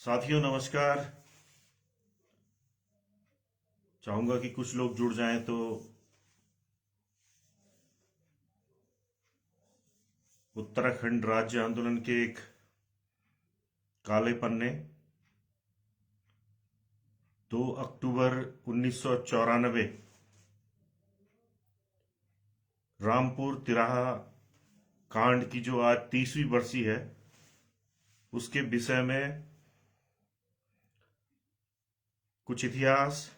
साथियों नमस्कार। चाहूंगा कि कुछ लोग जुड़ जाएं तो उत्तराखंड राज्य आंदोलन के एक काले पन्ने 2 अक्टूबर 1994 रामपुर तिराहा कांड की जो आज 30वीं बरसी है उसके विषय में कुछ इतिहास,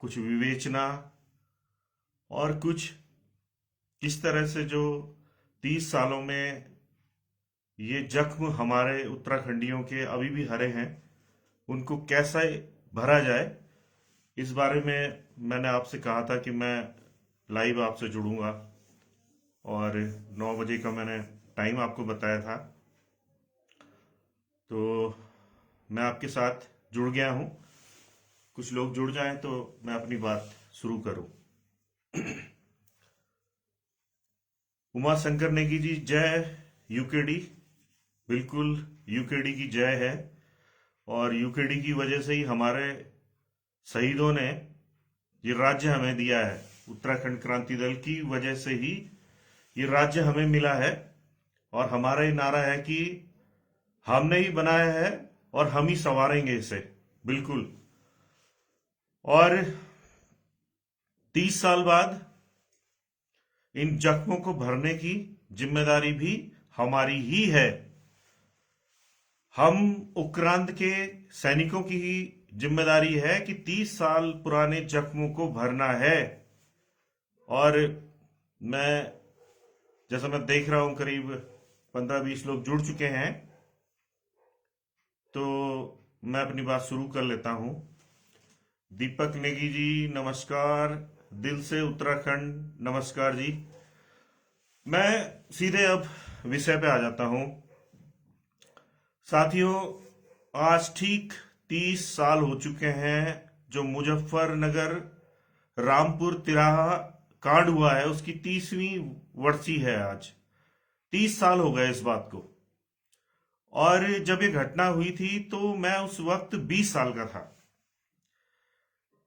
कुछ विवेचना और कुछ किस तरह से जो 30 सालों में ये जख्म हमारे उत्तराखंडियों के अभी भी हरे हैं उनको कैसे भरा जाए, इस बारे में मैंने आपसे कहा था कि मैं लाइव आपसे जुड़ूंगा और 9 बजे का मैंने टाइम आपको बताया था। तो मैं आपके साथ जुड़ गया हूं। कुछ लोग जुड़ जाएं तो मैं अपनी बात शुरू करूं। उमा शंकर नेगी जी, जय यूकेडी। बिल्कुल यूकेडी की जय है और यूकेडी की वजह से ही हमारे शहीदों ने ये राज्य हमें दिया है। उत्तराखंड क्रांति दल की वजह से ही ये राज्य हमें मिला है और हमारा ये नारा है कि हमने ही बनाया है और हम ही संवारेंगे इसे। बिल्कुल। और 30 साल बाद इन जख्मों को भरने की जिम्मेदारी भी हमारी ही है। हम उक्रांत के सैनिकों की ही जिम्मेदारी है कि 30 साल पुराने जख्मों को भरना है। और जैसा मैं देख रहा हूं करीब 15-20 लोग जुड़ चुके हैं, तो मैं अपनी बात शुरू कर लेता हूं। दीपक नेगी जी नमस्कार। दिल से उत्तराखंड नमस्कार जी। मैं सीधे अब विषय पे आ जाता हूं। साथियों, आज ठीक 30 साल हो चुके हैं जो मुजफ्फरनगर रामपुर तिराहा कांड हुआ है, उसकी 30वीं वर्षी है आज। 30 साल हो गए इस बात को। और जब ये घटना हुई थी तो मैं उस वक्त 20 साल का था।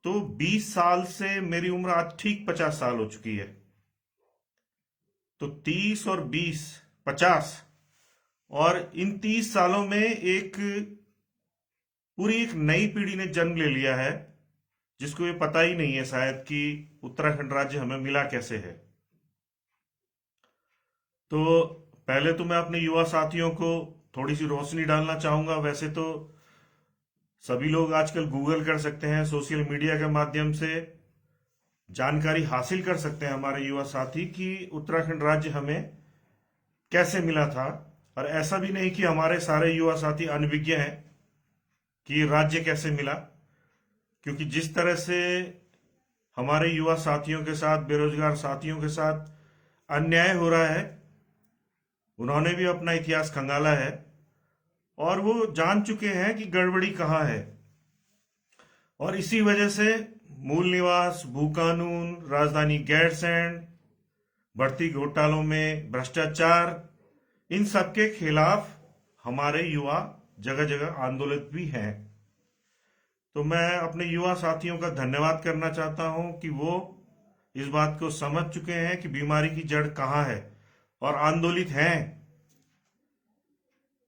तो 20 साल से मेरी उम्र आज ठीक 50 साल हो चुकी है। तो 30 और 20 50, और इन 30 सालों में पूरी एक नई पीढ़ी ने जन्म ले लिया है जिसको ये पता ही नहीं है शायद कि उत्तराखंड राज्य हमें मिला कैसे है। तो पहले तो मैं अपने युवा साथियों को थोड़ी सी रोशनी डालना चाहूंगा। वैसे तो सभी लोग आजकल गूगल कर सकते हैं, सोशल मीडिया के माध्यम से जानकारी हासिल कर सकते हैं हमारे युवा साथी कि उत्तराखंड राज्य हमें कैसे मिला था। और ऐसा भी नहीं कि हमारे सारे युवा साथी अनभिज्ञ हैं कि राज्य कैसे मिला, क्योंकि जिस तरह से हमारे युवा साथियों के साथ, बेरोजगार साथियों के साथ अन्याय हो रहा है, उन्होंने भी अपना इतिहास खंगाला है और वो जान चुके हैं कि गड़बड़ी कहाँ है। और इसी वजह से मूल निवास, भू कानून, राजधानी गैरसैंण, बढ़ती घोटालों में भ्रष्टाचार, इन सब के खिलाफ हमारे युवा जगह जगह आंदोलित भी हैं। तो मैं अपने युवा साथियों का धन्यवाद करना चाहता हूं कि वो इस बात को समझ चुके हैं कि बीमारी की जड़ कहाँ है और आंदोलित हैं।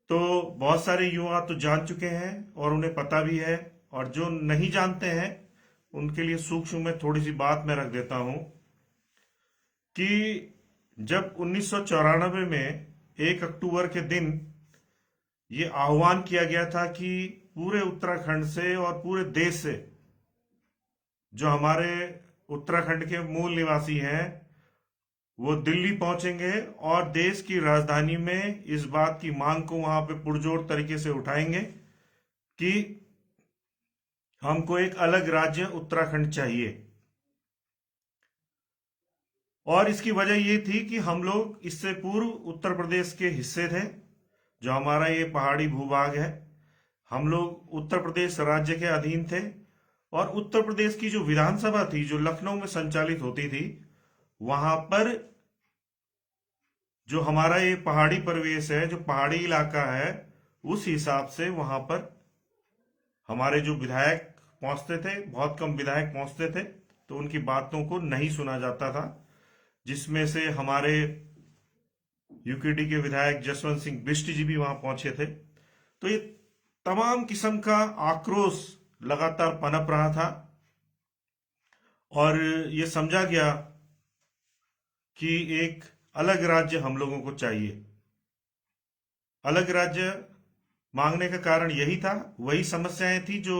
तो बहुत सारे युवा तो जान चुके हैं और उन्हें पता भी है, और जो नहीं जानते हैं उनके लिए सूक्ष्म में थोड़ी सी बात मैं रख देता हूं कि जब 1994 में 1 अक्टूबर के दिन ये आह्वान किया गया था कि पूरे उत्तराखंड से और पूरे देश से जो हमारे उत्तराखंड के मूल निवासी हैं वो दिल्ली पहुंचेंगे और देश की राजधानी में इस बात की मांग को वहां पे पुरजोर तरीके से उठाएंगे कि हमको एक अलग राज्य उत्तराखंड चाहिए। और इसकी वजह ये थी कि हम लोग इससे पूर्व उत्तर प्रदेश के हिस्से थे, जो हमारा ये पहाड़ी भूभाग है। हम लोग उत्तर प्रदेश राज्य के अधीन थे और उत्तर प्रदेश की जो विधानसभा थी, जो लखनऊ में संचालित होती थी, वहां पर जो हमारा ये पहाड़ी परिवेश है, जो पहाड़ी इलाका है, उस हिसाब से वहां पर हमारे जो विधायक पहुंचते थे, बहुत कम विधायक पहुंचते थे, तो उनकी बातों को नहीं सुना जाता था, जिसमें से हमारे यूकेडी के विधायक जसवंत सिंह बिष्ट जी भी वहां पहुंचे थे। तो ये तमाम किस्म का आक्रोश लगातार पनप रहा था और ये समझा गया कि एक अलग राज्य हम लोगों को चाहिए। अलग राज्य मांगने का कारण यही था, वही समस्याएं थी जो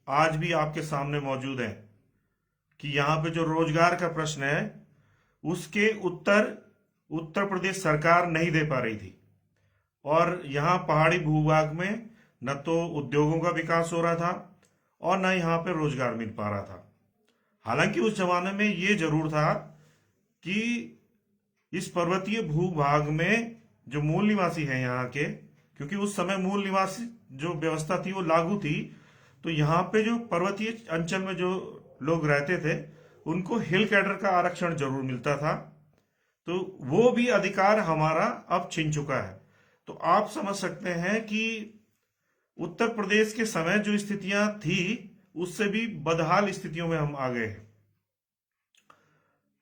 आज भी आपके सामने मौजूद है, कि यहाँ पे जो रोजगार का प्रश्न है उसके उत्तर उत्तर प्रदेश सरकार नहीं दे पा रही थी। और यहाँ पहाड़ी भूभाग में न तो उद्योगों का विकास हो रहा था और न यहाँ पे रोजगार मिल पा रहा था। हालांकि उस जमाने में ये जरूर था कि इस पर्वतीय भूभाग में जो मूल निवासी हैं यहाँ के, क्योंकि उस समय मूल निवासी जो व्यवस्था थी वो लागू थी, तो यहाँ पे जो पर्वतीय अंचल में जो लोग रहते थे उनको हिल कैडर का आरक्षण जरूर मिलता था। तो वो भी अधिकार हमारा अब छिन चुका है। तो आप समझ सकते हैं कि उत्तर प्रदेश के समय जो स्थितियां थी उससे भी बदहाल स्थितियों में हम आ गए हैं।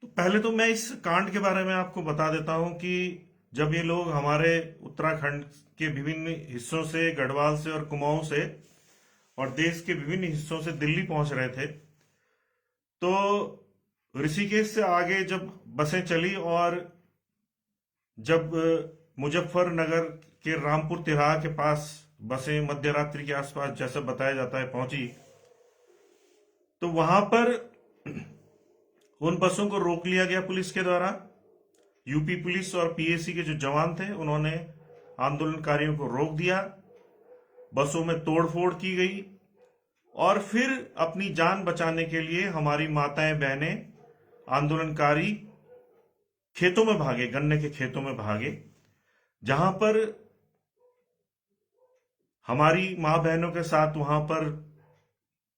तो पहले तो मैं इस कांड के बारे में आपको बता देता हूं कि जब ये लोग हमारे उत्तराखंड के विभिन्न हिस्सों से, गढ़वाल से और कुमाऊं से और देश के विभिन्न हिस्सों से दिल्ली पहुंच रहे थे, तो ऋषिकेश से आगे जब बसें चली और जब मुजफ्फरनगर के रामपुर तिराहा के पास बसें मध्य रात्रि के आसपास, जैसा बताया जाता है, पहुंची, तो वहां पर उन बसों को रोक लिया गया पुलिस के द्वारा। यूपी पुलिस और पीएसी के जो जवान थे उन्होंने आंदोलनकारियों को रोक दिया, बसों में तोड़फोड़ की गई और फिर अपनी जान बचाने के लिए हमारी माताएं बहनें आंदोलनकारी खेतों में भागे, गन्ने के खेतों में भागे, जहां पर हमारी मां बहनों के साथ वहां पर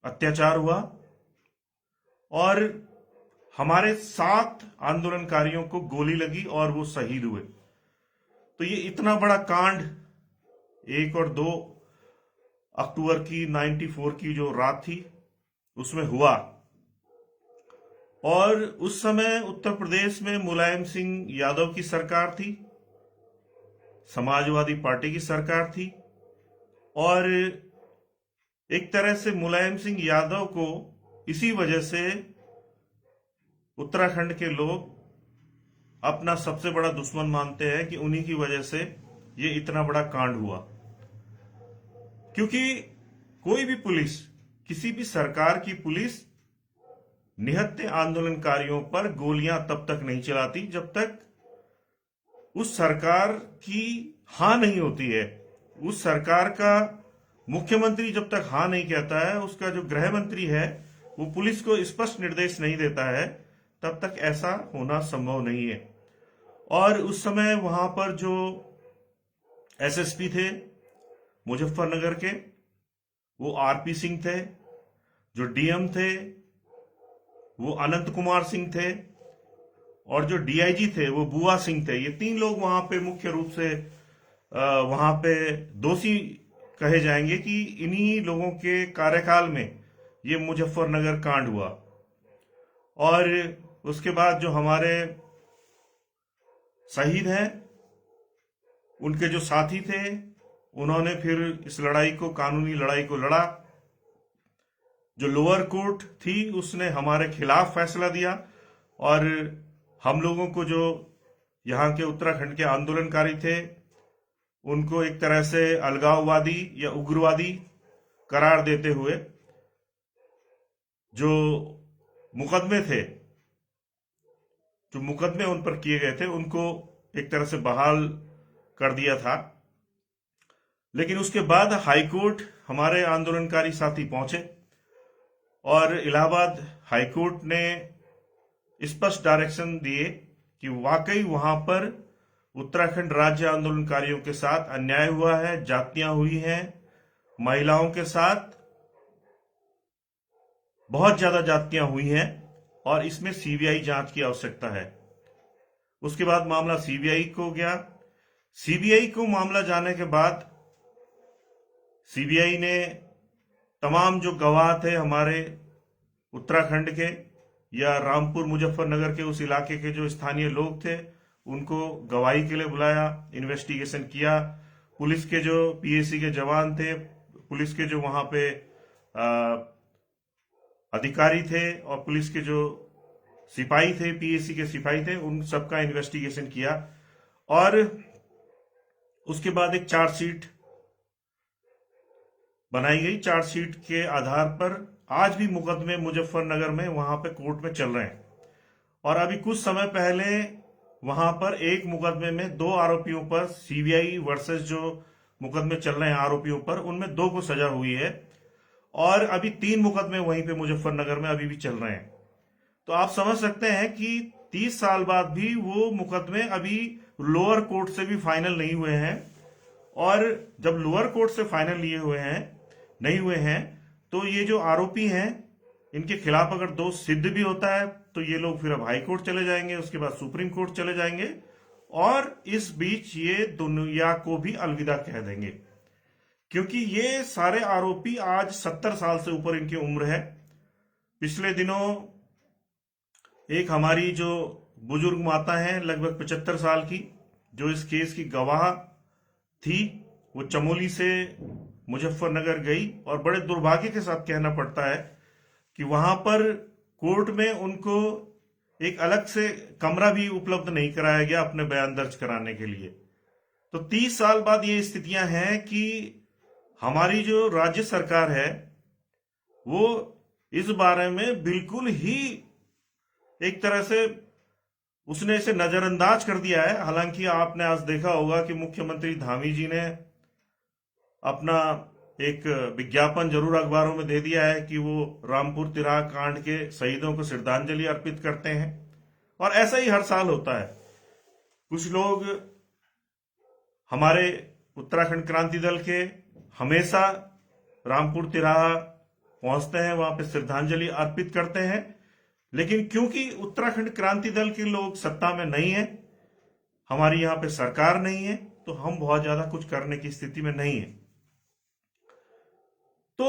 अत्याचार हुआ और हमारे 7 आंदोलनकारियों को गोली लगी और वो शहीद हुए। तो ये इतना बड़ा कांड 1 और 2 अक्टूबर की 94 की जो रात थी उसमें हुआ। और उस समय उत्तर प्रदेश में मुलायम सिंह यादव की सरकार थी, समाजवादी पार्टी की सरकार थी, और एक तरह से मुलायम सिंह यादव को इसी वजह से उत्तराखंड के लोग अपना सबसे बड़ा दुश्मन मानते हैं कि उन्हीं की वजह से ये इतना बड़ा कांड हुआ। क्योंकि कोई भी पुलिस, किसी भी सरकार की पुलिस निहत्थे आंदोलनकारियों पर गोलियां तब तक नहीं चलाती जब तक उस सरकार की हां नहीं होती है। उस सरकार का मुख्यमंत्री जब तक हां नहीं कहता है, उसका जो गृह मंत्री है वो पुलिस को स्पष्ट निर्देश नहीं देता है, तब तक ऐसा होना संभव नहीं है। और उस समय वहां पर जो एसएसपी थे मुजफ्फरनगर के, वो आरपी सिंह थे, जो डीएम थे वो अनंत कुमार सिंह थे, और जो डीआईजी थे वो बुआ सिंह थे। ये 3 लोग वहां पे मुख्य रूप से वहां पे दोषी कहे जाएंगे कि इन्हीं लोगों के कार्यकाल में ये मुजफ्फरनगर कांड हुआ। और उसके बाद जो हमारे शहीद हैं, उनके जो साथी थे, उन्होंने फिर इस लड़ाई को, कानूनी लड़ाई को लड़ा। जो लोअर कोर्ट थी उसने हमारे खिलाफ फैसला दिया और हम लोगों को, जो यहाँ के उत्तराखंड के आंदोलनकारी थे, उनको एक तरह से अलगाववादी या उग्रवादी करार देते हुए जो मुकदमे थे, जो मुकदमे उन पर किए गए थे, उनको एक तरह से बहाल कर दिया था। लेकिन उसके बाद हाईकोर्ट हमारे आंदोलनकारी साथी पहुंचे और इलाहाबाद हाईकोर्ट ने स्पष्ट डायरेक्शन दिए कि वाकई वहां पर उत्तराखंड राज्य आंदोलनकारियों के साथ अन्याय हुआ है, जातियां हुई हैं, महिलाओं के साथ बहुत ज्यादा जातियां हुई हैं और इसमें सीबीआई जांच की आवश्यकता है। उसके बाद मामला सीबीआई को गया। सीबीआई को मामला जाने के बाद सीबीआई ने तमाम जो गवाह थे हमारे उत्तराखंड के या रामपुर मुजफ्फरनगर के उस इलाके के जो स्थानीय लोग थे, उनको गवाही के लिए बुलाया, इन्वेस्टिगेशन किया। पुलिस के जो पीएसी के जवान थे, पुलिस के जो वहां पे अधिकारी थे और पुलिस के जो सिपाही थे, पीएसी के सिपाही थे, उन सबका इन्वेस्टिगेशन किया और उसके बाद एक चार्जशीट बनाई गई। चार्जशीट के आधार पर आज भी मुकदमे मुजफ्फरनगर में वहां पे कोर्ट में चल रहे हैं। और अभी कुछ समय पहले वहां पर एक मुकदमे में 2 आरोपियों पर, सीबीआई वर्सेस जो मुकदमे चल रहे हैं आरोपियों पर, उनमें 2 को सजा हुई है और अभी 3 मुकदमे वहीं पे मुजफ्फरनगर में अभी भी चल रहे हैं। तो आप समझ सकते हैं कि 30 साल बाद भी वो मुकदमे अभी लोअर कोर्ट से भी फाइनल नहीं हुए हैं। और जब लोअर कोर्ट से फाइनल नहीं हुए हैं तो ये जो आरोपी हैं, इनके खिलाफ अगर दोष सिद्ध भी होता है तो ये लोग फिर अब हाई कोर्ट चले जाएंगे, उसके बाद सुप्रीम कोर्ट चले जाएंगे और इस बीच ये दुनिया को भी अलविदा कह देंगे, क्योंकि ये सारे आरोपी आज 70 साल से ऊपर इनकी उम्र है। पिछले दिनों एक हमारी जो बुजुर्ग माता है, लगभग 75 साल की, जो इस केस की गवाह थी, वो चमोली से मुजफ्फरनगर गई और बड़े दुर्भाग्य के साथ कहना पड़ता है कि वहां पर कोर्ट में उनको एक अलग से कमरा भी उपलब्ध नहीं कराया गया अपने बयान दर्ज कराने के लिए। तो 30 साल बाद ये स्थितियां हैं कि हमारी जो राज्य सरकार है वो इस बारे में बिल्कुल ही एक तरह से उसने इसे नजरअंदाज कर दिया है। हालांकि आपने आज देखा होगा कि मुख्यमंत्री धामी जी ने अपना एक विज्ञापन जरूर अखबारों में दे दिया है कि वो रामपुर तिराह कांड के शहीदों को श्रद्धांजलि अर्पित करते हैं और ऐसा ही हर साल होता है। कुछ लोग हमारे उत्तराखंड क्रांति दल के हमेशा रामपुर तिराह पहुंचते हैं, वहां पे श्रद्धांजलि अर्पित करते हैं, लेकिन क्योंकि उत्तराखंड क्रांति दल के लोग सत्ता में नहीं है, हमारी यहाँ पे सरकार नहीं है, तो हम बहुत ज्यादा कुछ करने की स्थिति में नहीं है। तो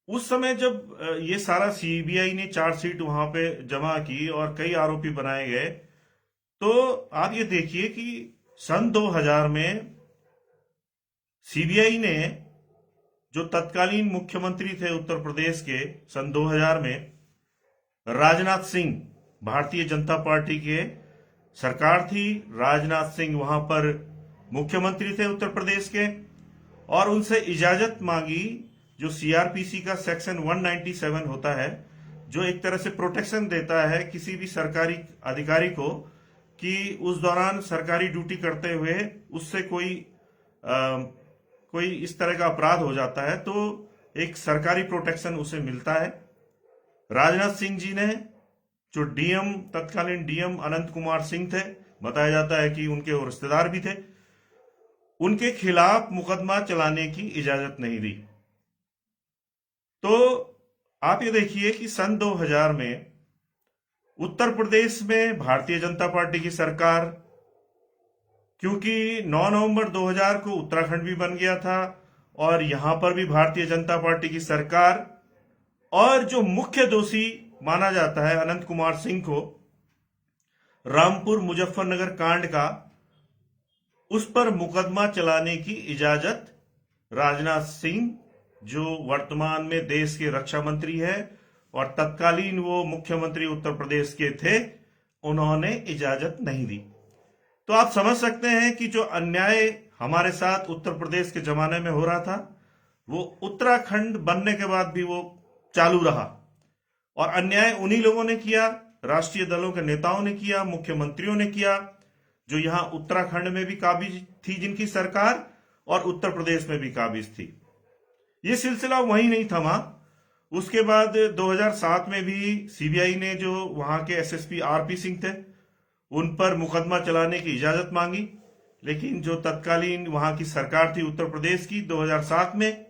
उस समय जब ये सारा सीबीआई ने चार्जशीट वहां पे जमा की और कई आरोपी बनाए गए, तो आप ये देखिए कि सन 2000 में सीबीआई ने, जो तत्कालीन मुख्यमंत्री थे उत्तर प्रदेश के सन 2000 में, राजनाथ सिंह, भारतीय जनता पार्टी के सरकार थी, राजनाथ सिंह वहां पर मुख्यमंत्री थे उत्तर प्रदेश के, और उनसे इजाजत मांगी, जो सीआरपीसी का सेक्शन 197 होता है, जो एक तरह से प्रोटेक्शन देता है किसी भी सरकारी अधिकारी को कि उस दौरान सरकारी ड्यूटी करते हुए उससे कोई इस तरह का अपराध हो जाता है तो एक सरकारी प्रोटेक्शन उसे मिलता है। राजनाथ सिंह जी ने, जो तत्कालीन डीएम अनंत कुमार सिंह थे, बताया जाता है कि उनके रिश्तेदार भी थे, उनके खिलाफ मुकदमा चलाने की इजाजत नहीं दी। तो आप ये देखिए कि सन 2000 में उत्तर प्रदेश में भारतीय जनता पार्टी की सरकार, क्योंकि 9 नवंबर 2000 को उत्तराखंड भी बन गया था और यहां पर भी भारतीय जनता पार्टी की सरकार, और जो मुख्य दोषी माना जाता है अनंत कुमार सिंह को रामपुर मुजफ्फरनगर कांड का, उस पर मुकदमा चलाने की इजाजत राजनाथ सिंह, जो वर्तमान में देश के रक्षा मंत्री है और तत्कालीन वो मुख्यमंत्री उत्तर प्रदेश के थे, उन्होंने इजाजत नहीं दी। तो आप समझ सकते हैं कि जो अन्याय हमारे साथ उत्तर प्रदेश के जमाने में हो रहा था, वो उत्तराखंड बनने के बाद भी वो चालू रहा। और अन्याय उन्हीं लोगों ने किया, राष्ट्रीय दलों के नेताओं ने किया, मुख्यमंत्रियों ने किया, जो यहां उत्तराखंड में भी काबिज थी जिनकी सरकार, और उत्तर प्रदेश में भी काबिज थी। ये सिलसिला वहीं नहीं थमा। उसके बाद 2007 में भी सीबीआई ने, जो वहां के एसएसपी आरपी सिंह थे, उन पर मुकदमा चलाने की इजाजत मांगी, लेकिन जो तत्कालीन वहां की सरकार थी उत्तर प्रदेश की 2007 में,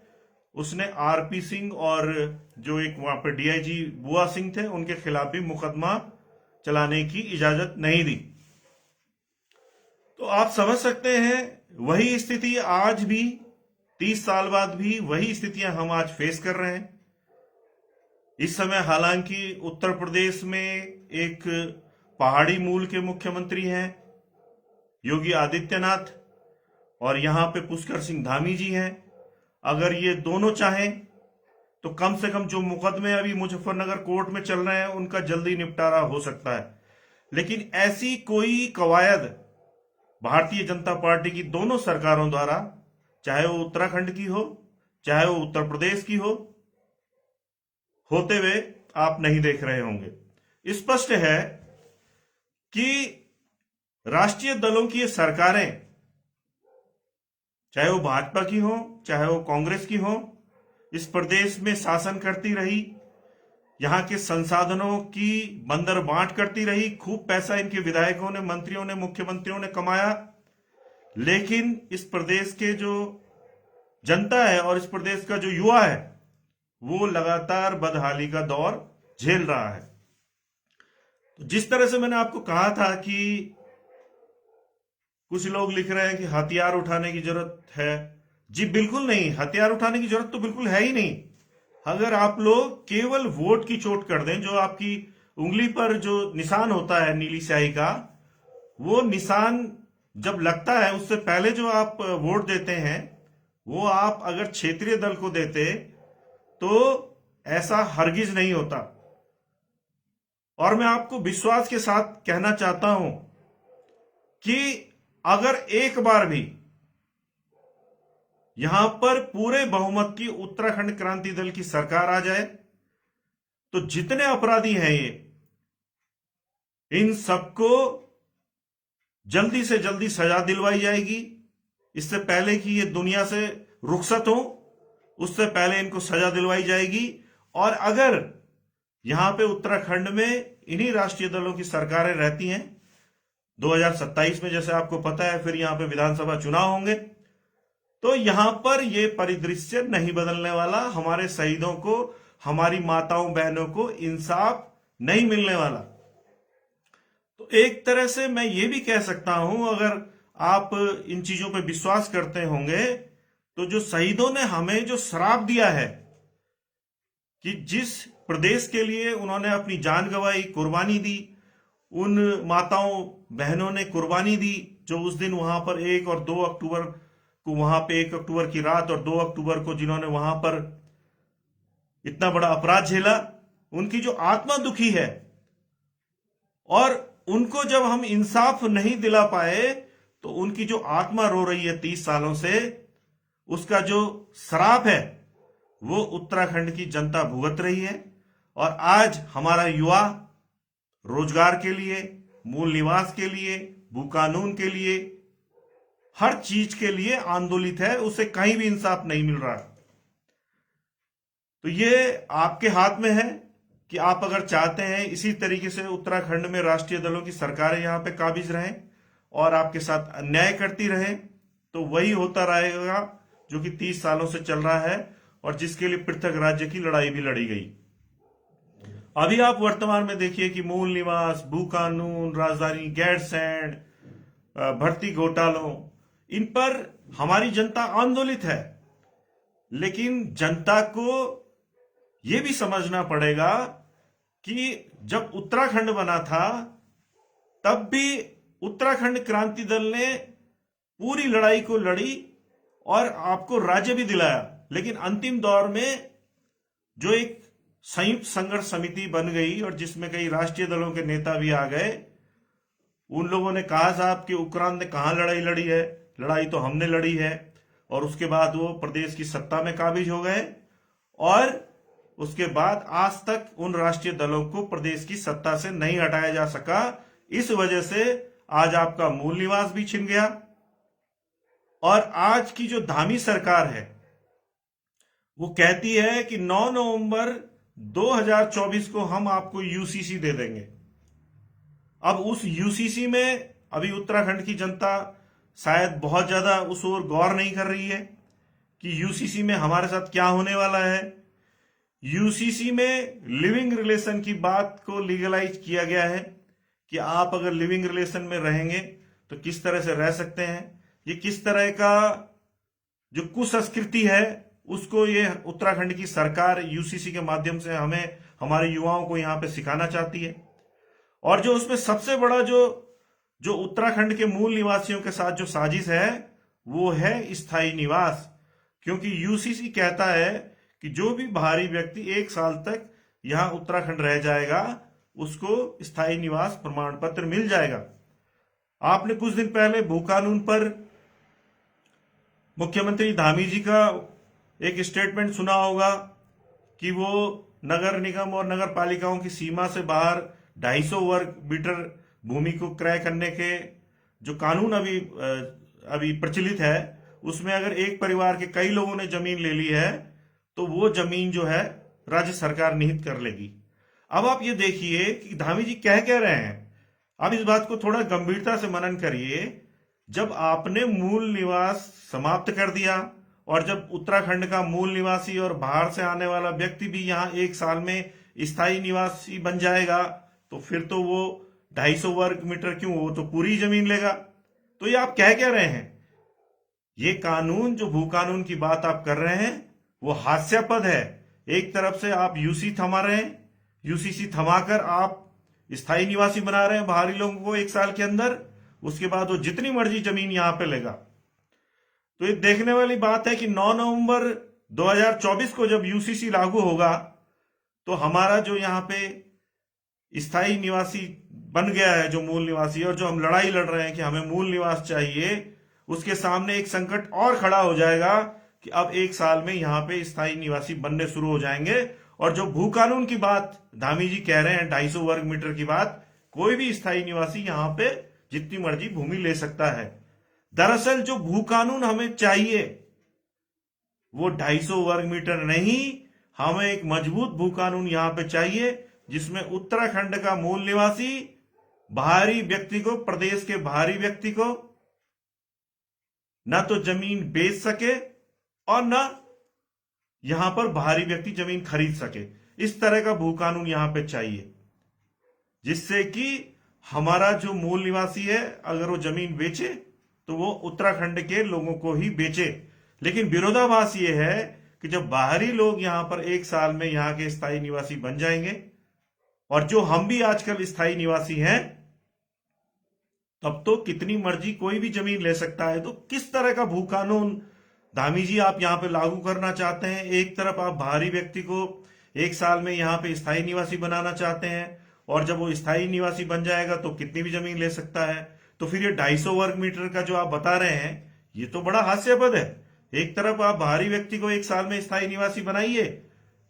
उसने आरपी सिंह और जो एक वहां पर डीआईजी बुआ सिंह थे, उनके खिलाफ भी मुकदमा चलाने की इजाजत नहीं दी। तो आप समझ सकते हैं वही स्थिति आज भी 30 साल बाद भी वही स्थितियां हम आज फेस कर रहे हैं। इस समय हालांकि उत्तर प्रदेश में एक पहाड़ी मूल के मुख्यमंत्री हैं योगी आदित्यनाथ, और यहां पे पुष्कर सिंह धामी जी हैं। अगर ये दोनों चाहें तो कम से कम जो मुकदमे अभी मुजफ्फरनगर कोर्ट में चल रहे हैं उनका जल्दी निपटारा हो सकता है। लेकिन ऐसी कोई कवायद भारतीय जनता पार्टी की दोनों सरकारों द्वारा, चाहे वो उत्तराखंड की हो चाहे वो उत्तर प्रदेश की हो, होते हुए आप नहीं देख रहे होंगे। स्पष्ट है कि राष्ट्रीय दलों की ये सरकारें, चाहे वो भाजपा की हो चाहे वो कांग्रेस की हो, इस प्रदेश में शासन करती रही, यहां के संसाधनों की बंदर बांट करती रही, खूब पैसा इनके विधायकों ने, मंत्रियों ने, मुख्यमंत्रियों ने कमाया। लेकिन इस प्रदेश के जो जनता है और इस प्रदेश का जो युवा है वो लगातार बदहाली का दौर झेल रहा है। तो जिस तरह से मैंने आपको कहा था कि कुछ लोग लिख रहे हैं कि हथियार उठाने की जरूरत है, जी बिल्कुल नहीं, हथियार उठाने की जरूरत तो बिल्कुल है ही नहीं। अगर आप लोग केवल वोट की चोट कर दें, जो आपकी उंगली पर जो निशान होता है नीली स्याही का, वो निशान जब लगता है उससे पहले जो आप वोट देते हैं वो आप अगर क्षेत्रीय दल को देते तो ऐसा हरगिज नहीं होता। और मैं आपको विश्वास के साथ कहना चाहता हूं कि अगर एक बार भी यहां पर पूरे बहुमत की उत्तराखंड क्रांति दल की सरकार आ जाए तो जितने अपराधी हैं ये, इन सबको जल्दी से जल्दी सजा दिलवाई जाएगी। इससे पहले कि ये दुनिया से रुखसत हो, उससे पहले इनको सजा दिलवाई जाएगी। और अगर यहां पे उत्तराखंड में इन्हीं राष्ट्रीय दलों की सरकारें रहती हैं, 2027 में जैसे आपको पता है फिर यहां पे विधानसभा चुनाव होंगे, तो यहां पर यह परिदृश्य नहीं बदलने वाला। हमारे शहीदों को, हमारी माताओं बहनों को इंसाफ नहीं मिलने वाला। तो एक तरह से मैं ये भी कह सकता हूं, अगर आप इन चीजों पे विश्वास करते होंगे, तो जो शहीदों ने हमें जो श्राप दिया है कि जिस प्रदेश के लिए उन्होंने अपनी जान गंवाई, कुर्बानी दी, उन माताओं बहनों ने कुर्बानी दी जो उस दिन वहां पर 1 और 2 अक्टूबर को, वहां पे 1 अक्टूबर की रात और 2 अक्टूबर को जिन्होंने वहां पर इतना बड़ा अपराध झेला, उनकी जो आत्मा दुखी है, और उनको जब हम इंसाफ नहीं दिला पाए तो उनकी जो आत्मा रो रही है 30 सालों से, उसका जो श्राप है वो उत्तराखंड की जनता भुगत रही है। और आज हमारा युवा रोजगार के लिए, मूल निवास के लिए, भू कानून के लिए, हर चीज के लिए आंदोलित है, उसे कहीं भी इंसाफ नहीं मिल रहा। तो ये आपके हाथ में है कि आप अगर चाहते हैं इसी तरीके से उत्तराखंड में राष्ट्रीय दलों की सरकारें यहां पे काबिज रहें और आपके साथ अन्याय करती रहें, तो वही होता रहेगा जो कि 30 सालों से चल रहा है और जिसके लिए पृथक राज्य की लड़ाई भी लड़ी गई। अभी आप वर्तमान में देखिए कि मूल निवास, भू कानून, राजधानी गैरसैंण, भर्ती घोटालों, इन पर हमारी जनता आंदोलित है। लेकिन जनता को यह भी समझना पड़ेगा कि जब उत्तराखंड बना था तब भी उत्तराखंड क्रांति दल ने पूरी लड़ाई को लड़ी और आपको राज्य भी दिलाया। लेकिन अंतिम दौर में जो एक संयुक्त संघर्ष समिति बन गई और जिसमें कई राष्ट्रीय दलों के नेता भी आ गए, उन लोगों ने कहा साहब कि उक्रांद ने कहां लड़ाई लड़ी है, लड़ाई तो हमने लड़ी है। और उसके बाद वो प्रदेश की सत्ता में काबिज हो गए और उसके बाद आज तक उन राष्ट्रीय दलों को प्रदेश की सत्ता से नहीं हटाया जा सका। इस वजह से आज आपका मूल निवास भी छिन गया। और आज की जो धामी सरकार है वो कहती है कि 9 नवंबर 2024 को हम आपको यूसीसी दे देंगे। अब उस यूसीसी में अभी उत्तराखंड की जनता शायद बहुत ज्यादा उस ओर गौर नहीं कर रही है कि यूसीसी में हमारे साथ क्या होने वाला है। यूसीसी में लिविंग रिलेशन की बात को लीगलाइज किया गया है कि आप अगर लिविंग रिलेशन में रहेंगे तो किस तरह से रह सकते हैं। ये किस तरह का जो कुसंस्कृति है उसको ये उत्तराखंड की सरकार यूसीसी के माध्यम से हमें, हमारे युवाओं को यहाँ पे सिखाना चाहती है। और जो उसमें सबसे बड़ा जो जो उत्तराखंड के मूल निवासियों के साथ जो साजिश है वो है स्थायी निवास। क्योंकि यूसीसी कहता है कि जो भी बाहरी व्यक्ति 1 साल तक यहाँ उत्तराखंड रह जाएगा उसको स्थायी निवास प्रमाण पत्र मिल जाएगा। आपने कुछ दिन पहले भू कानून पर मुख्यमंत्री धामी जी का एक स्टेटमेंट सुना होगा कि वो नगर निगम और नगर पालिकाओं की सीमा से बाहर 250 वर्ग मीटर भूमि को क्रय करने के जो कानून अभी प्रचलित है उसमें अगर एक परिवार के कई लोगों ने जमीन ले ली है तो वो जमीन जो है राज्य सरकार निहित कर लेगी। अब आप ये देखिए कि धामी जी कह रहे हैं। अब इस बात को थोड़ा गंभीरता से मनन करिए। जब आपने मूल निवास समाप्त कर दिया और जब उत्तराखंड का मूल निवासी और बाहर से आने वाला व्यक्ति भी यहाँ 1 साल में स्थायी निवासी बन जाएगा तो फिर तो वो 250 वर्ग मीटर क्यों, वो तो पूरी जमीन लेगा। तो ये आप कह रहे हैं, ये कानून जो भू कानून की बात आप कर रहे हैं वो हास्यास्पद है। एक तरफ से आप यूसी थमा रहे हैं, यूसीसी थमाकर आप स्थायी निवासी बना रहे हैं बाहरी लोगों को 1 साल के अंदर, उसके बाद वो जितनी मर्जी जमीन यहां पे लेगा। तो ये देखने वाली बात है कि 9 नवंबर 2024 को जब यूसीसी लागू होगा तो हमारा जो यहाँ पे स्थायी निवासी बन गया है, जो मूल निवासी, और जो हम लड़ाई लड़ रहे हैं कि हमें मूल निवास चाहिए, उसके सामने एक संकट और खड़ा हो जाएगा कि अब 1 साल में यहाँ पे स्थायी निवासी बनने शुरू हो जाएंगे। और जो भू कानून की बात धामी जी कह रहे हैं 250 वर्ग मीटर की बात, कोई भी स्थायी निवासी यहाँ पे जितनी मर्जी भूमि ले सकता है। दरअसल जो भू कानून हमें चाहिए वो 250 वर्ग मीटर नहीं, हमें एक मजबूत भू कानून यहाँ पे चाहिए जिसमें उत्तराखंड का मूल निवासी बाहरी व्यक्ति को, प्रदेश के बाहरी व्यक्ति को ना तो जमीन बेच सके और ना यहां पर बाहरी व्यक्ति जमीन खरीद सके। इस तरह का भू कानून यहां पे चाहिए जिससे कि हमारा जो मूल निवासी है अगर वो जमीन बेचे तो वो उत्तराखंड के लोगों को ही बेचे। लेकिन विरोधाभास ये है कि जब बाहरी लोग यहां पर 1 साल में यहां के स्थायी निवासी बन जाएंगे और जो हम भी आजकल स्थायी निवासी हैं, तब तो कितनी मर्जी कोई भी जमीन ले सकता है। तो किस तरह का भू कानून धामी जी आप यहाँ पे लागू करना चाहते हैं? एक तरफ आप बाहरी व्यक्ति को 1 साल में यहाँ पे स्थायी निवासी बनाना चाहते हैं और जब वो स्थायी निवासी बन जाएगा तो कितनी भी जमीन ले सकता है। तो फिर ये 250 वर्ग मीटर का जो आप बता रहे हैं ये तो बड़ा हास्यास्पद है। एक तरफ आप बाहरी व्यक्ति को 1 साल में स्थायी निवासी बनाइए,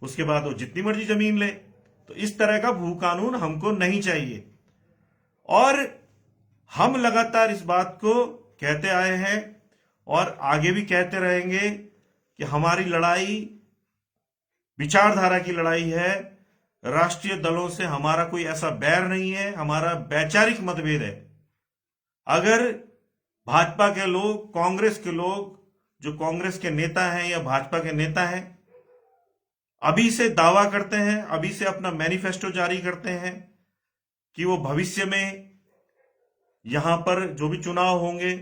उसके बाद वो जितनी मर्जी जमीन ले। तो इस तरह का भू कानून हमको नहीं चाहिए। और हम लगातार इस बात को कहते आए हैं और आगे भी कहते रहेंगे कि हमारी लड़ाई विचारधारा की लड़ाई है। राष्ट्रीय दलों से हमारा कोई ऐसा बैर नहीं है, हमारा वैचारिक मतभेद है। अगर भाजपा के लोग, कांग्रेस के लोग, जो कांग्रेस के नेता हैं या भाजपा के नेता हैं, अभी से दावा करते हैं, अभी से अपना मैनिफेस्टो जारी करते हैं कि वो भविष्य में यहां पर जो भी चुनाव होंगे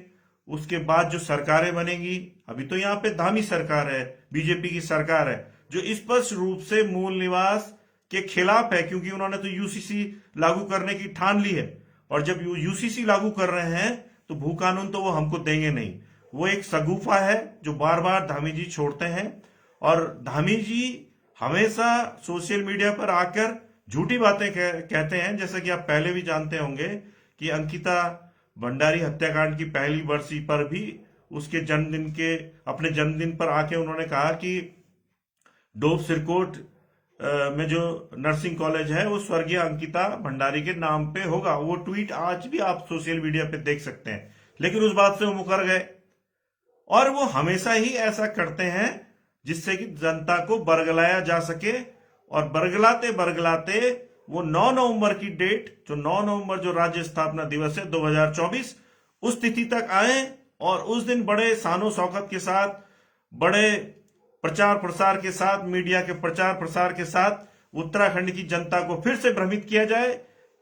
उसके बाद जो सरकारें बनेंगी, अभी तो यहां पे धामी सरकार है, बीजेपी की सरकार है, जो स्पष्ट रूप से मूल निवास के खिलाफ है, क्योंकि उन्होंने तो यूसीसी लागू करने की ठान ली है। और जब यूसीसी लागू कर रहे हैं तो भू कानून तो वो हमको देंगे नहीं। वो एक सगुफा है जो बार बार धामी जी छोड़ते हैं। और धामी जी हमेशा सोशल मीडिया पर आकर झूठी बातें कहते हैं। जैसा कि आप पहले भी जानते होंगे कि अंकिता भंडारी हत्याकांड की पहली बरसी पर भी उसके जन्मदिन के, अपने जन्मदिन पर आके उन्होंने कहा कि डोब सिरकोट में जो नर्सिंग कॉलेज है वो स्वर्गीय अंकिता भंडारी के नाम पे होगा। वो ट्वीट आज भी आप सोशल मीडिया पे देख सकते हैं। लेकिन उस बात से वो मुकर गए और वो हमेशा ही ऐसा करते हैं जिससे कि जनता को बरगलाया जा सके। और बरगलाते बरगलाते वो 9 नवंबर की डेट, जो 9 नवंबर जो राज्य स्थापना दिवस है 2024, उस तिथि तक आए और उस दिन बड़े शानो शौकत के साथ, बड़े प्रचार प्रसार के साथ, मीडिया के प्रचार प्रसार के साथ उत्तराखंड की जनता को फिर से भ्रमित किया जाए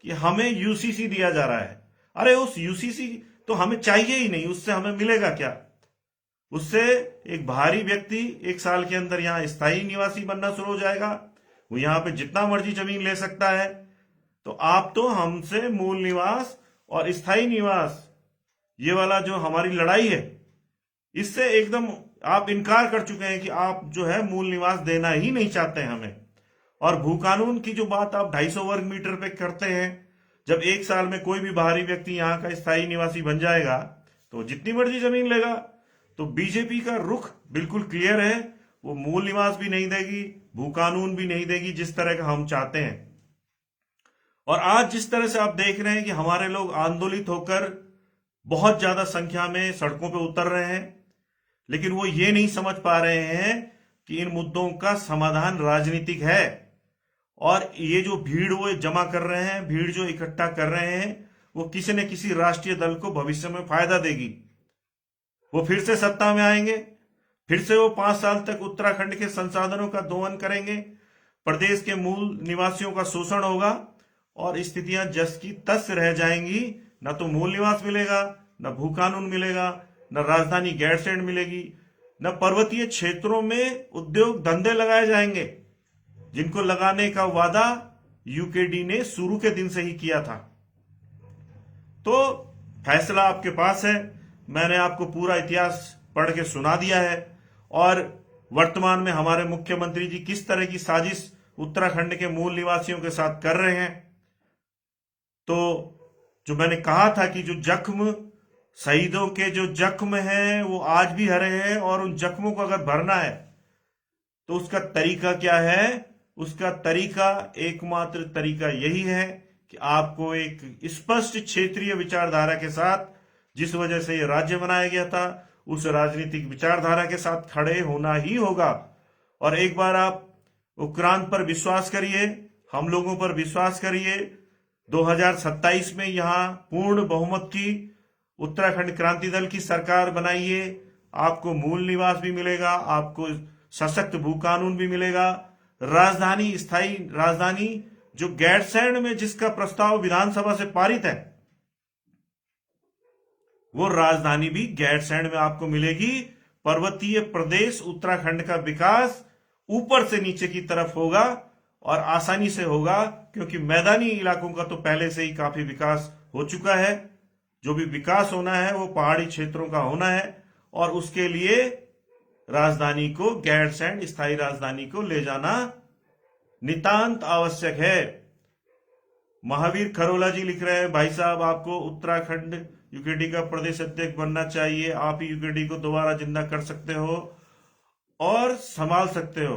कि हमें यूसीसी दिया जा रहा है। अरे उस यूसीसी तो हमें चाहिए ही नहीं, उससे हमें मिलेगा क्या? उससे एक बाहरी व्यक्ति 1 साल के अंदर यहाँ स्थायी निवासी बनना शुरू हो जाएगा। वो यहाँ पे जितना मर्जी जमीन ले सकता है। तो आप तो हमसे मूल निवास और स्थायी निवास, ये वाला जो हमारी लड़ाई है, इससे एकदम आप इनकार कर चुके हैं कि आप जो है मूल निवास देना ही नहीं चाहते हैं हमें। और भू कानून की जो बात आप 250 वर्ग मीटर पे करते हैं, जब 1 साल में कोई भी बाहरी व्यक्ति यहाँ का स्थायी निवासी बन जाएगा तो जितनी मर्जी जमीन लेगा। तो बीजेपी का रुख बिल्कुल क्लियर है, वो मूल निवास भी नहीं देगी, भू कानून भी नहीं देगी जिस तरह का हम चाहते हैं। और आज जिस तरह से आप देख रहे हैं कि हमारे लोग आंदोलित होकर बहुत ज्यादा संख्या में सड़कों पे उतर रहे हैं, लेकिन वो ये नहीं समझ पा रहे हैं कि इन मुद्दों का समाधान राजनीतिक है। और ये जो भीड़ वो जमा कर रहे हैं, भीड़ जो इकट्ठा कर रहे हैं, वो किसी न किसी राष्ट्रीय दल को भविष्य में फायदा देगी। वो फिर से सत्ता में आएंगे, फिर से वो 5 साल तक उत्तराखंड के संसाधनों का दोहन करेंगे, प्रदेश के मूल निवासियों का शोषण होगा और स्थितियां जस की तस रह जाएंगी। न तो मूल निवास मिलेगा, न भू कानून मिलेगा, न राजधानी गैरसैंण मिलेगी, न पर्वतीय क्षेत्रों में उद्योग धंधे लगाए जाएंगे जिनको लगाने का वादा यूकेडी ने शुरू के दिन से ही किया था। तो फैसला आपके पास है। मैंने आपको पूरा इतिहास पढ़ के सुना दिया है और वर्तमान में हमारे मुख्यमंत्री जी किस तरह की साजिश उत्तराखंड के मूल निवासियों के साथ कर रहे हैं। तो जो मैंने कहा था कि जो जख्म, शहीदों के जो जख्म हैं वो आज भी हरे हैं, और उन जख्मों को अगर भरना है तो उसका तरीका क्या है? उसका तरीका, एकमात्र तरीका यही है कि आपको एक स्पष्ट क्षेत्रीय विचारधारा के साथ, जिस वजह से ये राज्य बनाया गया था, उस राजनीतिक विचारधारा के साथ खड़े होना ही होगा। और एक बार आप उक्रांत पर विश्वास करिए, हम लोगों पर विश्वास करिए। 2027 में यहाँ पूर्ण बहुमत की उत्तराखंड क्रांति दल की सरकार बनाइए। आपको मूल निवास भी मिलेगा, आपको सशक्त भू कानून भी मिलेगा, राजधानी, स्थायी राजधानी जो गैरसैंण में जिसका प्रस्ताव विधानसभा से पारित है, वो राजधानी भी गैरसैंण में आपको मिलेगी। पर्वतीय प्रदेश उत्तराखंड का विकास ऊपर से नीचे की तरफ होगा और आसानी से होगा, क्योंकि मैदानी इलाकों का तो पहले से ही काफी विकास हो चुका है। जो भी विकास होना है वो पहाड़ी क्षेत्रों का होना है, और उसके लिए राजधानी को, गैरसैंण स्थायी राजधानी को ले जाना नितांत आवश्यक है। महावीर खरोला जी लिख रहे हैं, भाई साहब आपको उत्तराखंड यूकेडी का प्रदेश अध्यक्ष बनना चाहिए। आप ही यूकेडी को दोबारा जिंदा कर सकते हो और संभाल सकते हो,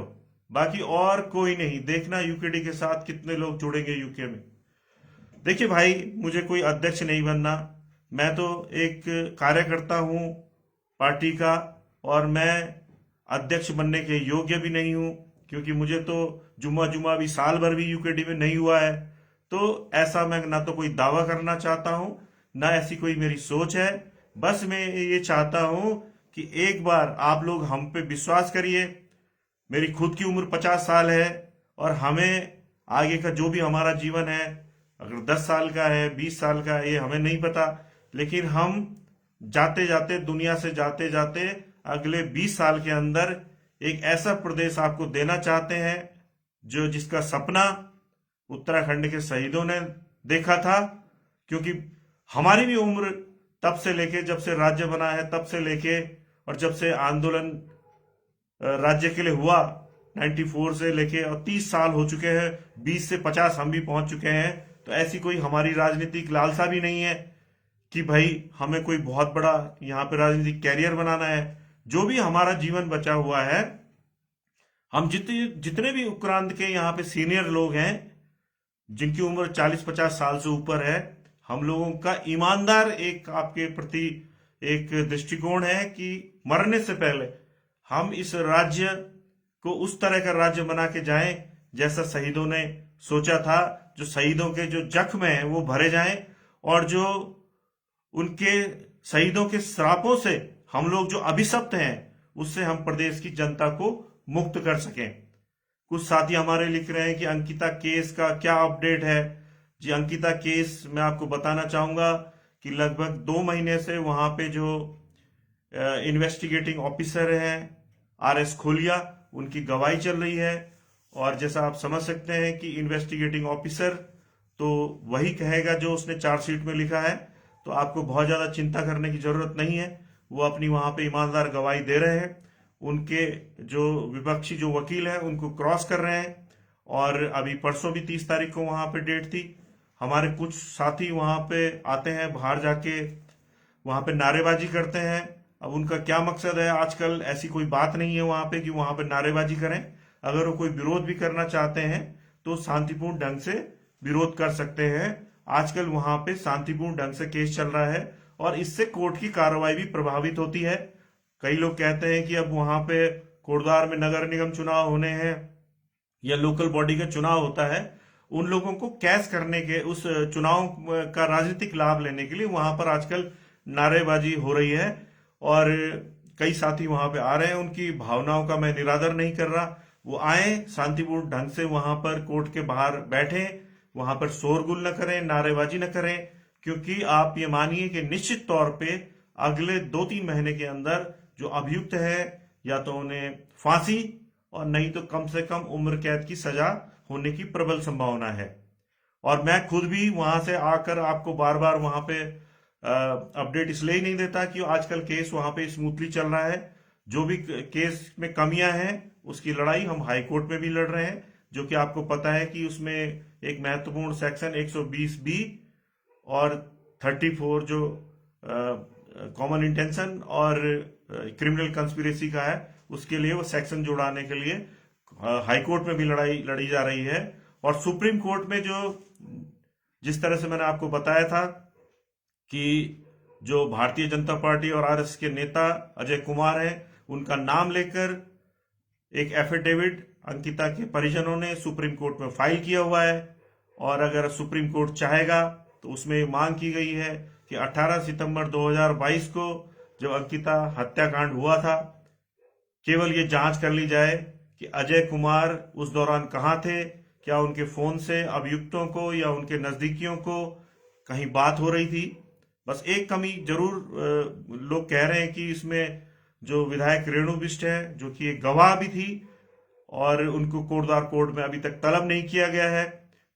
बाकी और कोई नहीं। देखना यूकेडी के साथ कितने लोग जुड़ेंगे यूके में। देखिए भाई, मुझे कोई अध्यक्ष नहीं बनना, मैं तो एक कार्यकर्ता हूं पार्टी का, और मैं अध्यक्ष बनने के योग्य भी नहीं हूं, क्योंकि मुझे तो जुम्मा भी साल भर भी यूकेडी में नहीं हुआ है। तो ऐसा मैं ना तो कोई दावा करना चाहता हूं, ना ऐसी कोई मेरी सोच है। बस मैं ये चाहता हूं कि एक बार आप लोग हम पे विश्वास करिए। मेरी खुद की उम्र 50 साल है, और हमें आगे का जो भी हमारा जीवन है, अगर 10 साल का है, 20 साल का है, ये हमें नहीं पता, लेकिन हम जाते जाते, दुनिया से जाते जाते अगले 20 साल के अंदर एक ऐसा प्रदेश आपको देना चाहते हैं जो जिसका सपना उत्तराखंड के शहीदों ने देखा था। क्योंकि हमारी भी उम्र तब से लेके, जब से राज्य बना है तब से लेके, और जब से आंदोलन राज्य के लिए हुआ 94 से लेके, और 30 साल हो चुके हैं, 20 से 50 हम भी पहुंच चुके हैं। तो ऐसी कोई हमारी राजनीतिक लालसा भी नहीं है कि भाई हमें कोई बहुत बड़ा यहाँ पे राजनीतिक कैरियर बनाना है। जो भी हमारा जीवन बचा हुआ है, हम जितने भी उत्तराखंड के यहाँ पे सीनियर लोग हैं जिनकी उम्र 40-50 साल से ऊपर है, हम लोगों का ईमानदार एक आपके प्रति एक दृष्टिकोण है कि मरने से पहले हम इस राज्य को उस तरह का राज्य बना के जाएं जैसा शहीदों ने सोचा था। जो शहीदों के जो जख्म हैं वो भरे जाएं, और जो उनके शहीदों के श्रापों से हम लोग जो अभिशप्त हैं, उससे हम प्रदेश की जनता को मुक्त कर सकें। कुछ साथी हमारे लिख रहे हैं कि अंकिता केस का क्या अपडेट है। जी, अंकिता केस मैं आपको बताना चाहूंगा कि लगभग 2 महीने से वहां पे जो इन्वेस्टिगेटिंग ऑफिसर हैं RS खोलिया, उनकी गवाही चल रही है। और जैसा आप समझ सकते हैं कि इन्वेस्टिगेटिंग ऑफिसर तो वही कहेगा जो उसने चार्जशीट में लिखा है, तो आपको बहुत ज्यादा चिंता करने की जरूरत नहीं है। वो अपनी वहां पे ईमानदार गवाही दे रहे हैं। उनके जो विपक्षी जो वकील हैं उनको क्रॉस कर रहे हैं। और अभी परसों भी 30 तारीख को वहां पे डेट थी। हमारे कुछ साथी वहां पे आते हैं, बाहर जाके वहां पे नारेबाजी करते हैं। अब उनका क्या मकसद है, आजकल ऐसी कोई बात नहीं है वहां पे कि वहां पे नारेबाजी करें। अगर वो कोई विरोध भी करना चाहते हैं तो शांतिपूर्ण ढंग से विरोध कर सकते हैं। आजकल वहां पे शांतिपूर्ण ढंग से केस चल रहा है और इससे कोर्ट की कार्रवाई भी प्रभावित होती है। कई लोग कहते हैं कि अब वहां पे कोटद्वार में नगर निगम चुनाव होने हैं या लोकल बॉडी का चुनाव होता है, उन लोगों को कैश करने के, उस चुनाव का राजनीतिक लाभ लेने के लिए वहां पर आजकल नारेबाजी हो रही है। और कई साथी वहां पे आ रहे हैं, उनकी भावनाओं का मैं निरादर नहीं कर रहा। वो आए, शांतिपूर्ण ढंग से वहां पर कोर्ट के बाहर बैठे, वहां पर शोरगुल न करें, नारेबाजी न करें। क्योंकि आप ये मानिए कि निश्चित तौर पे अगले 2-3 महीने के अंदर जो अभियुक्त है, या तो उन्हें फांसी और नहीं तो कम से कम उम्र कैद की सजा होने की प्रबल संभावना है। और मैं खुद भी वहां से आकर आपको बार बार वहां पे अपडेट इसलिए ही नहीं देता कि आजकल केस वहां पे स्मूथली चल रहा है। जो भी केस में कमियां हैं उसकी लड़ाई हम हाई कोर्ट में भी लड़ रहे हैं, जो कि आपको पता है कि उसमें एक महत्वपूर्ण सेक्शन 120B और 34 जो कॉमन इंटेंशन और क्रिमिनल कंस्पिरेसी का है, उसके लिए वो सेक्शन जुड़ाने के लिए हाई कोर्ट में भी लड़ाई लड़ी जा रही है। और सुप्रीम कोर्ट में जो, जिस तरह से मैंने आपको बताया था कि जो भारतीय जनता पार्टी और RS के नेता अजय कुमार हैं, उनका नाम लेकर एक एफिडेविट अंकिता के परिजनों ने सुप्रीम कोर्ट में फाइल किया हुआ है। और अगर सुप्रीम कोर्ट चाहेगा तो उसमें मांग की गई है कि 18 सितंबर 2022 को जब अंकिता हत्याकांड हुआ था, केवल ये जांच कर ली जाए कि अजय कुमार उस दौरान कहाँ थे, क्या उनके फोन से अभियुक्तों को या उनके नजदीकियों को कहीं बात हो रही थी। बस एक कमी जरूर लोग कह रहे हैं कि इसमें जो विधायक रेणु बिष्ट है, जो कि एक गवाह भी थी, और उनको कोटद्वार कोर्ट में अभी तक तलब नहीं किया गया है,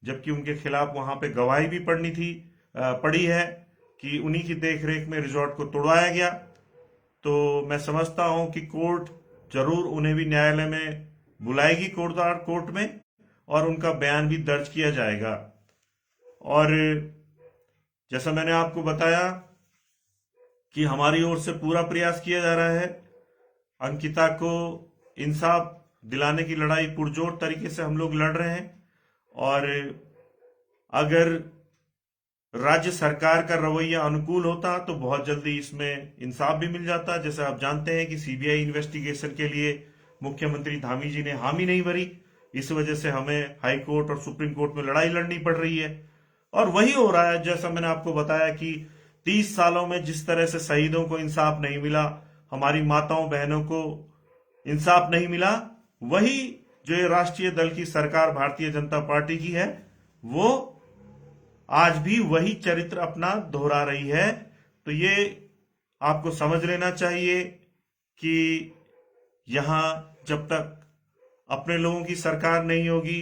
जबकि उनके खिलाफ वहां पे गवाही भी पड़ी है कि उन्हीं की देखरेख में रिजॉर्ट को तोड़वाया गया। तो मैं समझता हूं कि कोर्ट जरूर उन्हें भी न्यायालय में बुलाएगी, कोटद्वार कोर्ट में, और उनका बयान भी दर्ज किया जाएगा। और जैसा मैंने आपको बताया कि हमारी ओर से पूरा प्रयास किया जा रहा है, अंकिता को इंसाफ दिलाने की लड़ाई पुरजोर तरीके से हम लोग लड़ रहे हैं। और अगर राज्य सरकार का रवैया अनुकूल होता तो बहुत जल्दी इसमें इंसाफ भी मिल जाता। जैसे आप जानते हैं कि CBI इन्वेस्टिगेशन के लिए मुख्यमंत्री धामी जी ने हामी नहीं भरी, इस वजह से हमें हाई कोर्ट और सुप्रीम कोर्ट में लड़ाई लड़नी पड़ रही है। और वही हो रहा है, जैसा मैंने आपको बताया कि 30 सालों में जिस तरह से शहीदों को इंसाफ नहीं मिला, हमारी माताओं बहनों को इंसाफ नहीं मिला, वही जो ये राष्ट्रीय दल की सरकार भारतीय जनता पार्टी की है, वो आज भी वही चरित्र अपना दोहरा रही है। तो ये आपको समझ लेना चाहिए कि यहां जब तक अपने लोगों की सरकार नहीं होगी,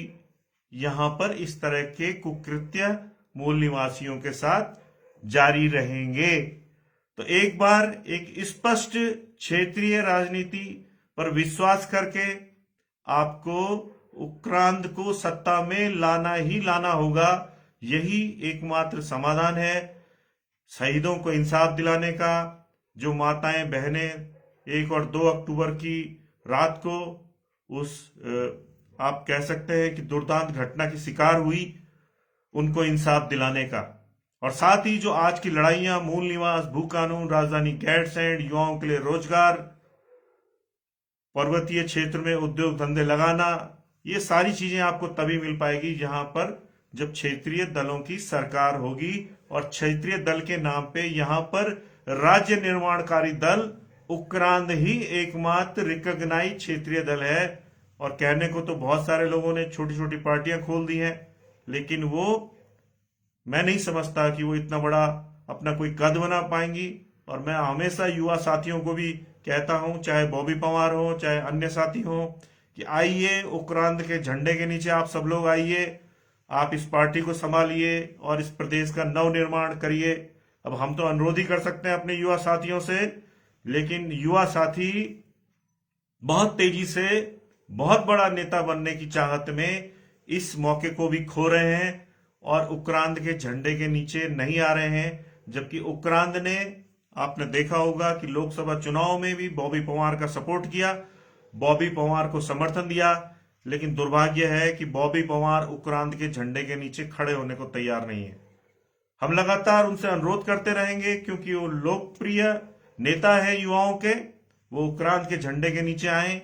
यहां पर इस तरह के कुकृत्य मूल निवासियों के साथ जारी रहेंगे। तो एक बार एक स्पष्ट क्षेत्रीय राजनीति पर विश्वास करके आपको उक्रांद को सत्ता में लाना ही लाना होगा। यही एकमात्र समाधान है शहीदों को इंसाफ दिलाने का। जो माताएं बहनें 1 और 2 अक्टूबर की रात को उस आप कह सकते हैं कि दुर्दांत घटना की शिकार हुई, उनको इंसाफ दिलाने का। और साथ ही जो आज की लड़ाइयां, मूल निवास, भू कानून, राजधानी गैरसैंण, युवाओं के लिए रोजगार, पर्वतीय क्षेत्र में उद्योग धंधे लगाना, ये सारी चीजें आपको तभी मिल पाएगी जहां पर जब क्षेत्रीय दलों की सरकार होगी। और क्षेत्रीय दल के नाम पे यहां पर राज्य निर्माणकारी दल उक्रांद ही एकमात्र रिकॉग्नाइज क्षेत्रीय दल है। और कहने को तो बहुत सारे लोगों ने छोटी छोटी पार्टियां खोल दी हैं, लेकिन वो मैं नहीं समझता कि वो इतना बड़ा अपना कोई कद बना पाएंगी। और मैं हमेशा युवा साथियों को भी कहता हूं, चाहे बॉबी पंवार हो चाहे अन्य साथी हो, कि आइए उक्रांद के झंडे के नीचे आप सब लोग आइए, आप इस पार्टी को संभालिए और इस प्रदेश का नव निर्माण करिए। अब हम तो अनुरोध ही कर सकते हैं अपने युवा साथियों से, लेकिन युवा साथी बहुत तेजी से बहुत बड़ा नेता बनने की चाहत में इस मौके को भी खो रहे हैं और उक्रांद के झंडे के नीचे नहीं आ रहे हैं। जबकि उक्रांद ने, आपने देखा होगा कि लोकसभा चुनाव में भी बॉबी पंवार का सपोर्ट किया, बॉबी पंवार को समर्थन दिया, लेकिन दुर्भाग्य है कि बॉबी पंवार उक्रांद के झंडे के नीचे खड़े होने को तैयार नहीं है। हम लगातार उनसे अनुरोध करते रहेंगे क्योंकि वो लोकप्रिय नेता है युवाओं के, वो उक्रांद के झंडे के नीचे आए।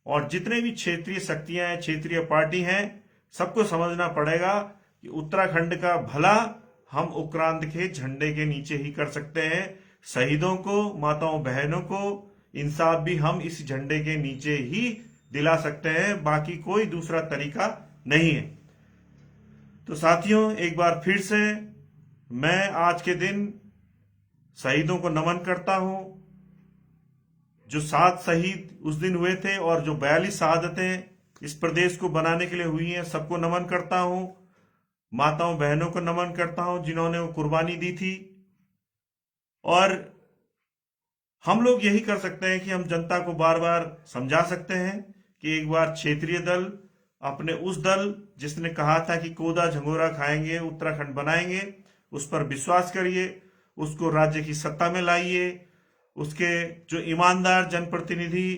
और जितने भी क्षेत्रीय शक्तियां हैं, क्षेत्रीय पार्टी हैं, सबको समझना पड़ेगा कि उत्तराखंड का भला हम उक्रांद के झंडे के नीचे ही कर सकते हैं। शहीदों को, माताओं बहनों को इंसाफ भी हम इस झंडे के नीचे ही दिला सकते हैं, बाकी कोई दूसरा तरीका नहीं है। तो साथियों, एक बार फिर से मैं आज के दिन शहीदों को नमन करता हूं। जो 7 शहीद उस दिन हुए थे और जो 42 शहादतें इस प्रदेश को बनाने के लिए हुई हैं, सबको नमन करता हूं। माताओं बहनों को नमन करता हूं जिन्होंने वो कुर्बानी दी थी। और हम लोग यही कर सकते हैं कि हम जनता को बार बार समझा सकते हैं कि एक बार क्षेत्रीय दल, अपने उस दल जिसने कहा था कि कोदा झंगोरा खाएंगे, उत्तराखंड बनाएंगे, उस पर विश्वास करिए, उसको राज्य की सत्ता में लाइए। उसके जो ईमानदार जनप्रतिनिधि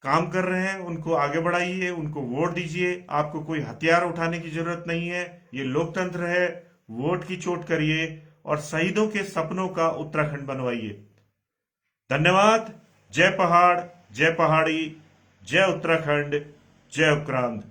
काम कर रहे हैं उनको आगे बढ़ाइए, उनको वोट दीजिए। आपको कोई हथियार उठाने की जरूरत नहीं है, ये लोकतंत्र है। वोट की चोट करिए और शहीदों के सपनों का उत्तराखंड बनवाइए। धन्यवाद। जय पहाड़, जय पहाड़ी, जय उत्तराखंड, जय उक्रांद।